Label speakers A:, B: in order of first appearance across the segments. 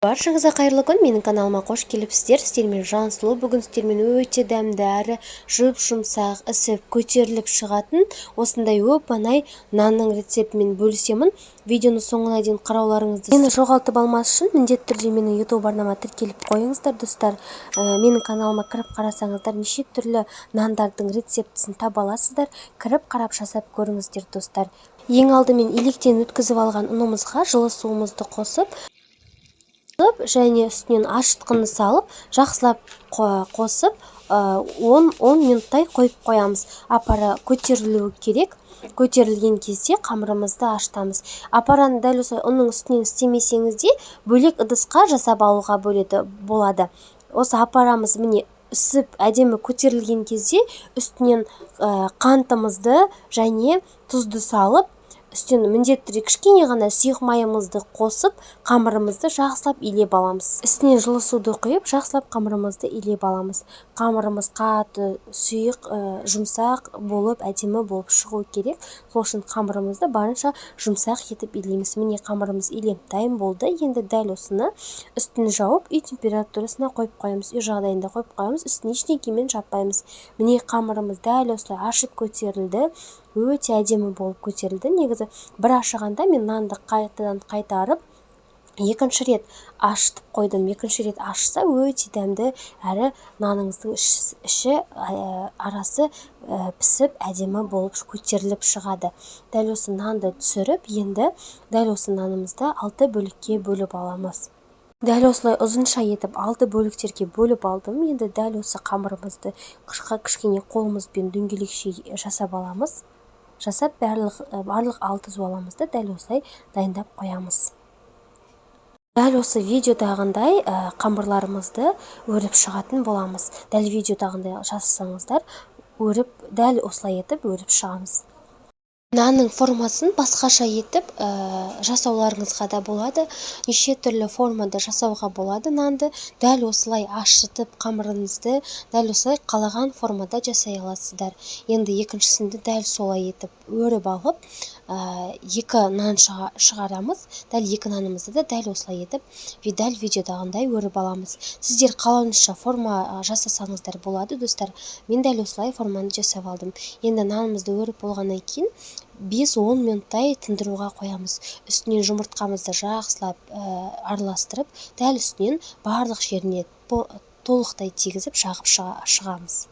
A: Баршаңызға қайырлы күн, менің каналыма қош келіпсіздер. Сіздермен Жансұлу. Бүгін сіздермен өте дәмді әрі жұп-жұмсақ, ісіп, көтеріліп шығатын осындай оп-оңай нанның рецептімен бөлісемін. Видеоны соңына дейін қарауларыңызды. Мені жоғалтып алмас үшін міндетті түрде менің YouTube арнама тіркеліп қойыңыздар, достар. Менің каналыма кіріп қарасаңыздар, неше түрлі нандардың рецептісін таба аласыздар. Кіріп қарап жасап көріңіздер, достар. Ең алдымен електен өткізіп алған ұнымызға жылы суымызды қосып, және үстінен ашытқыны салып, жақсылап қосып 10 минуттай қойып қоямыз. Апара көтерілуі керек. Көтерілген кезде қамырымызды ашытамыз. Апараны дәл осы ұнның үстінен істемесеңіз де бөлек ыдысқа жасап алуға болады. Осы апарамыз міне үсіп әдемі көтерілген кезде үстінен қантымызды және тұзды салып, үстен міндетті кішкене ғана сұйық майымызды қосып, қамырымызды жақсылап илеп аламыз. Үстінен жылы суды құйып, жақсылап қамырымызды илеп аламыз. Қамырымыз қатты, сұйық, жұмсақ болып, әдемі болып шығу керек. Сол үшін қамырымызды барынша жұмсақ етіп илейміз. Міне қамырымыз иленіп дайын болды. Енді дәл осыны үстін жауып, үй температурасына қойып қоямыз. Үй жағдайында қойып қоямыз. Үстіне ештеңемен жаппаймыз. Міне қамырымыз дәл осылай ашып көтерілді. Өте әдемі болып көтерілді. Негізі бір ашығанда мен нанды қайтадан қайтарып, екінші рет ашытып қойдым. Екінші рет ашса өте дәмді әрі наныңыздың іші арасы пісіп әдемі болып көтеріліп шығады. Дәл осы нанды түсіріп, енді дәл осы нанымызды 6 бөлікке бөліп аламыз. Дәл осылай ұзынша етіп 6 бөліктерге бөліп алдым. Енді дәл осы қамырымызды кішкене қолымызбен дөңгелекше жасап аламыз. Жасап барлық 6 зуаламызды дәл осылай дайындап қоямыз. Дәл осы видеодағындай қамырларымызды өріп шығатын боламыз. Дәл видеодағындай жасасаңыздар, дәл осылай етіп өріп шығамыз. Нанның формасын басқаша етіп жасауларыңызға да болады. Неше түрлі формада жасауға болады нанды. Дәл осылай ашытып қамырыңызды дәл осылай қалаған формада жасай аласыздар. Енді екіншісінде дәл солай етіп өріп алып, 2 нан шығарамыз. Дәл 2 нанымызды да дәл осылай етіп, дәл видеодағындай өріп аламыз. Сіздер қалауынша форма жасасаңыздар болады, достар. Мен дәл осылай форманы жасап алдым. Енді нанымызды өріп болғаннан кейін 5-10 минуттай тындыруға қоямыз. Үстінен жұмыртқамызды жақсылап араластырып, дәл үстінен барлық жеріне толықтай тигізіп жағып шығамыз.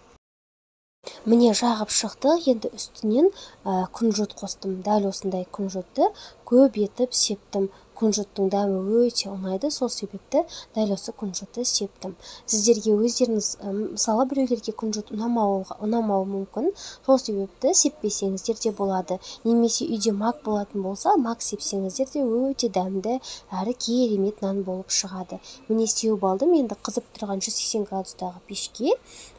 A: Міне жағып шықты. Енді үстінен күнжіт қостым. Дәл осындай күнжітті көп етіп септім. Күнжіттің дәмі өте ұнайды, сол себепті дәл осы күнжітті септім. Сіздерге өздеріңіз, мысалы біреулерге күнжіт ұнамауы мүмкін, сол себепті сеппесеңіздер де болады. Немесе үйде мак болатын болса, мак сепсеңіздер де өте дәмді әрі керемет нан болып шығады. Міне сеуіп алдым. Енді қызып тұрған 180 градустағы пешке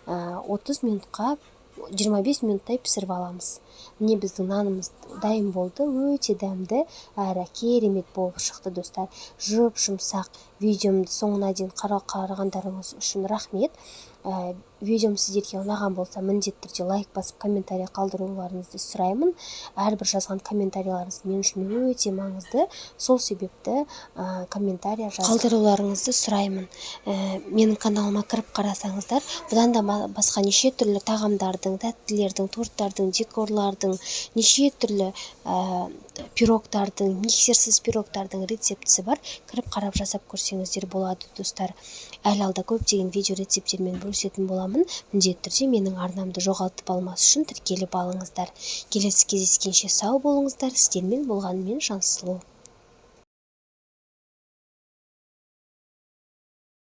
A: 30 минутқа 25 минуттай пісіріп аламыз. Міне біздің нанымыз дайын болды. Өте дәмді әрі керемет болып шықты, достар. Жұп-жұмсақ. Видеомды соңына дейін қарағандарыңыз үшін рахмет. Видеом сіздерге ұнаған болса, міндетті түрде лайк басып, комментарий қалдыруларыңызды сұраймын. Әрбір жазған комментарийларыңыз мен үшін өте маңызды. Сол себепті комментарий қалдыруларыңызды сұраймын. Менің каналыма кіріп қарасаңыздар, бұдан да басқа неше түрлі тағамдардың, тәттілердің, торттардың, декорлардың, неше түрлі пирогтардың, миксерсіз пирогтардың рецептісі бар. Кіріп қарап жасап көрсеңіздер болады, достар. Әлі алда көптеген видео рецепттермен бөлісетін боламын. Міндетті түрде менің арнамды жоғалтып алмас үшін тіркеліп алыңыздар. Келесі кездескенше сау болыңыздар. Сіздермен болған мен Жансұлу.